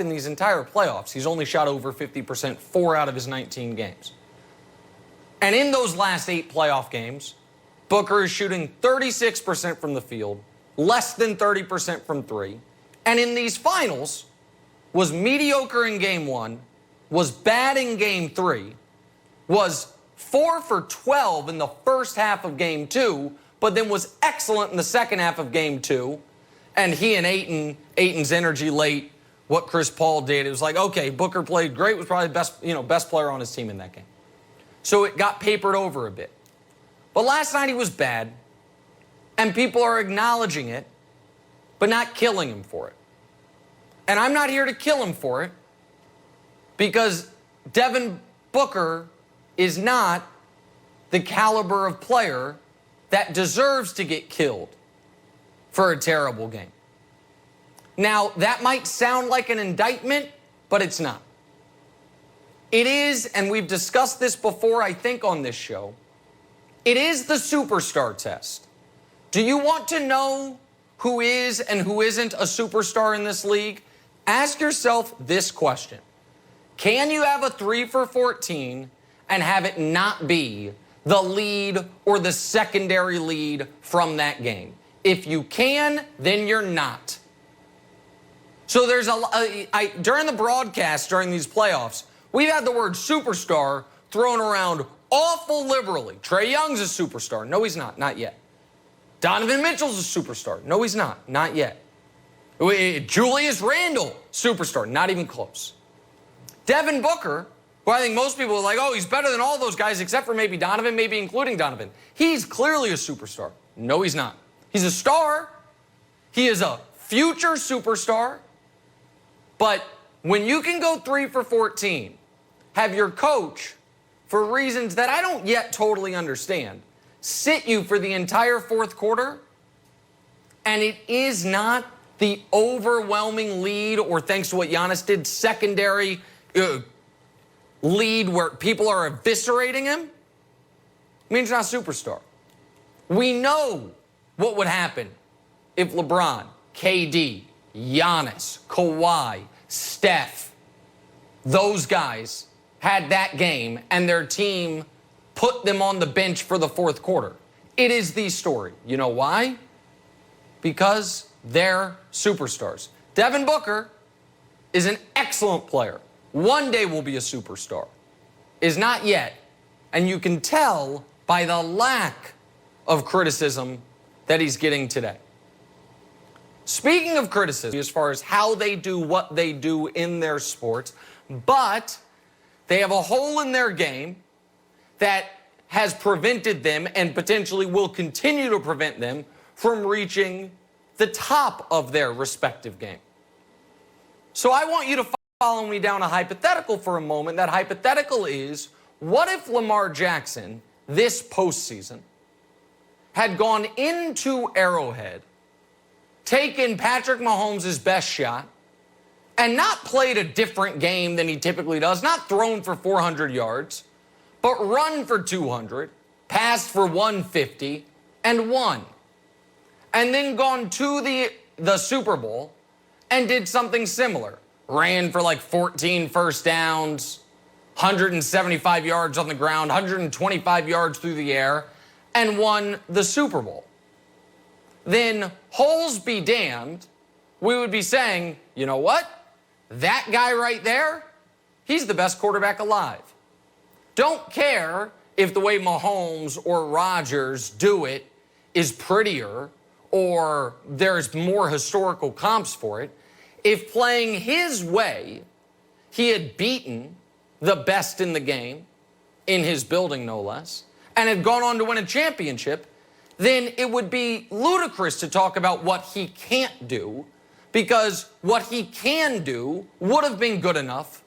in these entire playoffs, he's only shot over 50% 4 out of his 19 games. And in those last 8 playoff games, Booker is shooting 36% from the field, less than 30% from 3. And in these finals, was mediocre in Game 1, was bad in Game 3, was 4 for 12 in the first half of Game 2, but then was excellent in the second half of Game 2. And he and Ayton's energy late, what Chris Paul did, it was like, okay, Booker played great, was probably the best player on his team in that game. So it got papered over a bit. But last night he was bad, and people are acknowledging it, but not killing him for it. And I'm not here to kill him for it, because Devin Booker is not the caliber of player that deserves to get killed for a terrible game. Now, that might sound like an indictment, but it's not. It is, and we've discussed this before, I think, on this show, it is the superstar test. Do you want to know who is and who isn't a superstar in this league? Ask yourself this question. Can you have a 3 for 14 and have it not be the lead or the secondary lead from that game? If you can, then you're not. So there's during the broadcast, during these playoffs, we've had the word superstar thrown around awful liberally. Trae Young's a superstar. No, he's not yet. Donovan Mitchell's a superstar. No, he's not yet. Julius Randle, superstar. Not even close. Devin Booker, who I think most people are like, oh, he's better than all those guys except for maybe Donovan, maybe including Donovan. He's clearly a superstar. No, he's not. He's a star. He is a future superstar. But when you can go 3 for 14, have your coach, for reasons that I don't yet totally understand, sit you for the entire fourth quarter, and it is not the overwhelming lead, or thanks to what Giannis did, secondary lead where people are eviscerating him, means not a superstar. We know what would happen if LeBron, KD, Giannis, Kawhi, Steph, those guys had that game and their team put them on the bench for the fourth quarter. It is the story. You know why? Because they're superstars. Devin Booker is an excellent player. One day will be a superstar. Is not yet. And you can tell by the lack of criticism that he's getting today. Speaking of criticism, as far as how they do what they do in their sports, but they have a hole in their game that has prevented them and potentially will continue to prevent them from reaching the top of their respective game. So I want you to follow me down a hypothetical for a moment. That hypothetical is, what if Lamar Jackson this postseason had gone into Arrowhead, taken Patrick Mahomes' best shot, and not played a different game than he typically does, not thrown for 400 yards, but run for 200, passed for 150, and won. And then gone to the Super Bowl and did something similar. Ran for like 14 first downs, 175 yards on the ground, 125 yards through the air, and won the Super Bowl. Then, holes be damned, we would be saying, you know what? That guy right there, he's the best quarterback alive. Don't care if the way Mahomes or Rodgers do it is prettier or there's more historical comps for it. If playing his way, he had beaten the best in the game, in his building no less, and had gone on to win a championship, then it would be ludicrous to talk about what he can't do, because what he can do would have been good enough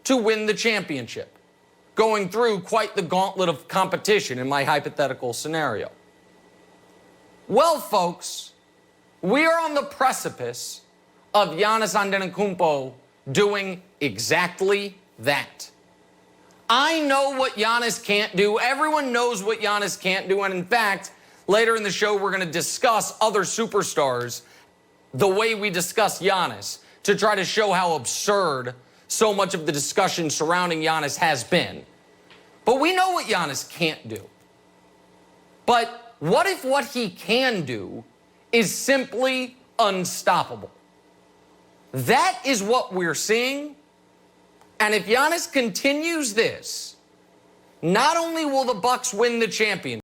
to win the championship, going through quite the gauntlet of competition in my hypothetical scenario. Well, folks, we are on the precipice of Giannis Antetokounmpo doing exactly that. I know what Giannis can't do. Everyone knows what Giannis can't do. And in fact, later in the show, we're going to discuss other superstars the way we discuss Giannis, to try to show how absurd so much of the discussion surrounding Giannis has been. But we know what Giannis can't do. But what if what he can do is simply unstoppable? That is what we're seeing. And if Giannis continues this, not only will the Bucks win the championship,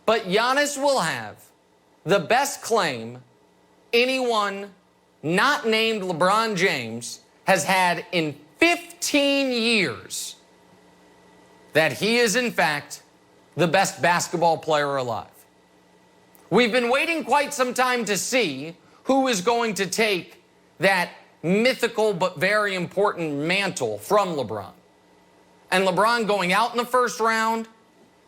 but Giannis will have the best claim anyone not named LeBron James has had in 15 years, that he is, in fact, the best basketball player alive. We've been waiting quite some time to see who is going to take that mythical but very important mantle from LeBron. And LeBron going out in the first round,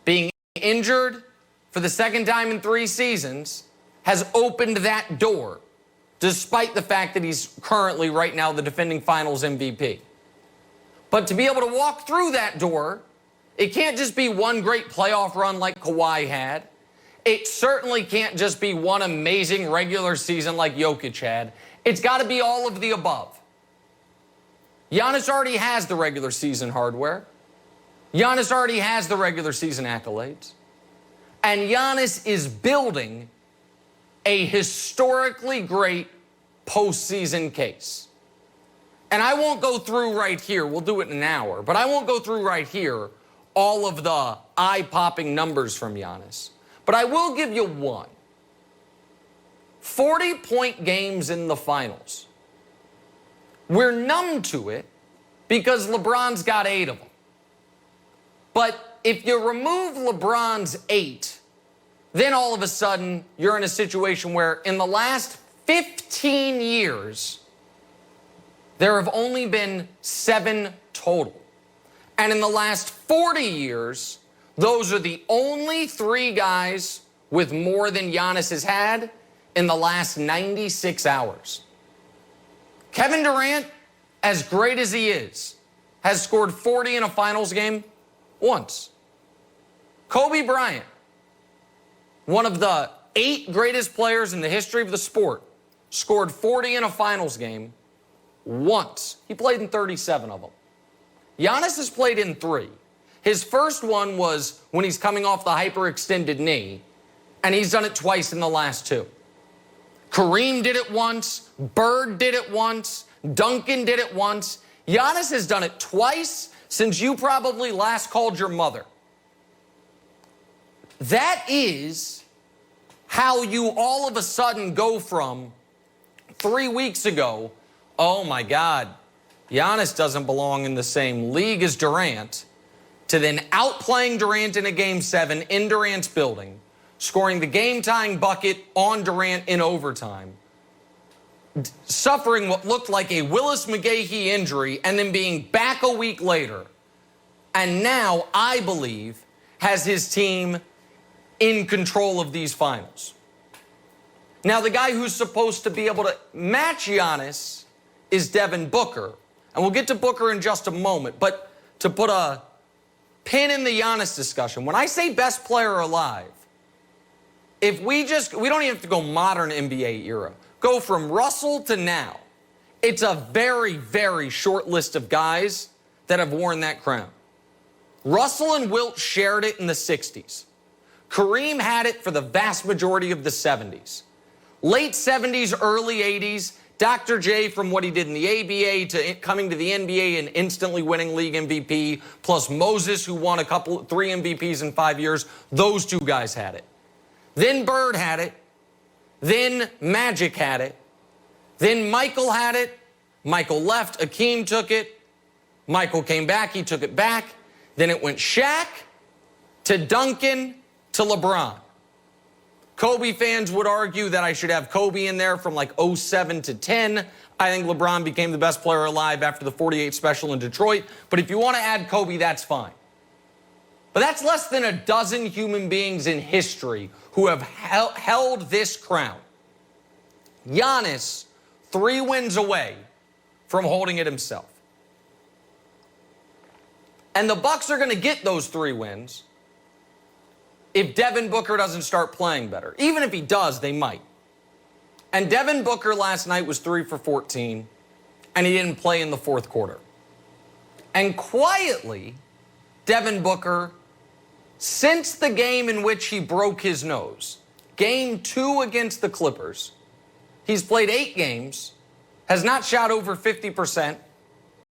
being injured for the second time in 3 seasons, has opened that door, despite the fact that he's currently right now the defending finals MVP. But to be able to walk through that door, it can't just be one great playoff run like Kawhi had. It certainly can't just be one amazing regular season like Jokic had. It's got to be all of the above. Giannis already has the regular season hardware. Giannis already has the regular season accolades. And Giannis is building a historically great postseason case. And I won't go through right here, we'll do it in an hour, but I won't go through right here all of the eye-popping numbers from Giannis. But I will give you one. 40-point games in the finals. We're numb to it because LeBron's got 8 of them. But if you remove LeBron's 8, then all of a sudden you're in a situation where in the last 15 years, there have only been 7 total. And in the last 40 years, those are the only 3 guys with more than Giannis has had in the last 96 hours. Kevin Durant, as great as he is, has scored 40 in a finals game once. Kobe Bryant, one of the 8 greatest players in the history of the sport, scored 40 in a finals game once. He played in 37 of them. Giannis has played in 3. His first one was when he's coming off the hyperextended knee, and he's done it twice in the last 2. Kareem did it once, Bird did it once, Duncan did it once. Giannis has done it twice since you probably last called your mother. That is how you all of a sudden go from 3 weeks ago, oh my God, Giannis doesn't belong in the same league as Durant, to then outplaying Durant in a Game 7 in Durant's building, scoring the game-tying bucket on Durant in overtime, suffering what looked like a Willis McGahee injury, and then being back a week later. And now, I believe, has his team in control of these finals. Now, the guy who's supposed to be able to match Giannis is Devin Booker. And we'll get to Booker in just a moment. But to put a pin in the Giannis discussion, when I say best player alive, if we don't even have to go modern NBA era, go from Russell to now, it's a very, very short list of guys that have worn that crown. Russell and Wilt shared it in the 60s. Kareem had it for the vast majority of the 70s. Late 70s, early 80s, Dr. J, from what he did in the ABA to coming to the NBA and instantly winning league MVP, plus Moses, who won 3 MVPs in 5 years, those 2 guys had it. Then Bird had it. Then Magic had it. Then Michael had it. Michael left. Akeem took it. Michael came back. He took it back. Then it went Shaq to Duncan to LeBron. Kobe fans would argue that I should have Kobe in there from like 07 to 10. I think LeBron became the best player alive after the 48 special in Detroit. But if you want to add Kobe, that's fine. But that's less than a dozen human beings in history who have held this crown. Giannis, 3 wins away from holding it himself. And the Bucks are going to get those 3 wins if Devin Booker doesn't start playing better. Even if he does, they might. And Devin Booker last night was 3 for 14, and he didn't play in the fourth quarter. And quietly, Devin Booker, since the game in which he broke his nose, Game 2 against the Clippers, he's played 8 games, has not shot over 50%,